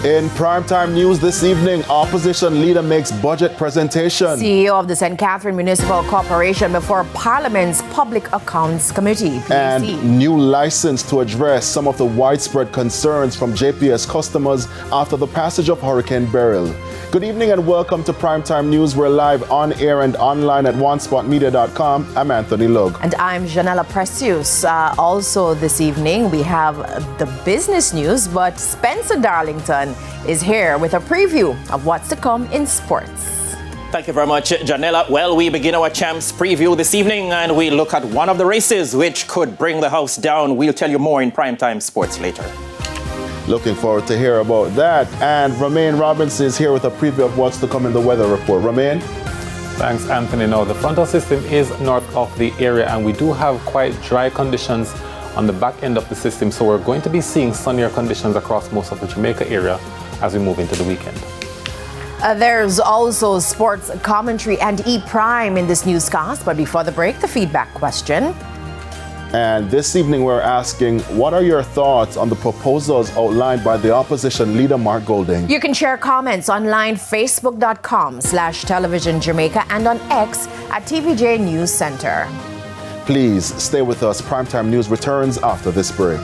In primetime news this evening, opposition leader makes budget presentation. CEO of the St. Catherine Municipal Corporation before Parliament's Public Accounts Committee, PAC. And new license to address some of the widespread concerns from JPS customers after the passage of Hurricane Beryl. Good evening and welcome to Primetime News. We're live on air and online at onespotmedia.com. I'm Anthony Lug. And I'm Janella Precious. Also this evening, we have the business news, but Spencer Darlington is here with a preview of what's to come in sports. Thank you very much, Janella. Well, we begin our champs preview this evening and we look at one of the races which could bring the house down. We'll tell you more in Primetime Sports later. Looking forward to hear about that. And Romain Robinson is here with a preview of what's to come in the weather report. Romain? Thanks, Anthony. Now, the frontal system is north of the area and we do have quite dry conditions on the back end of the system. So we're going to be seeing sunnier conditions across most of the Jamaica area as we move into the weekend. There's also sports commentary and E-Prime in this newscast. But before the break, the feedback question. And this evening we're asking, what are your thoughts on the proposals outlined by the opposition leader, Mark Golding? You can share comments online, facebook.com/televisionjamaica and on X at TVJ News Center. Please stay with us. Primetime News returns after this break.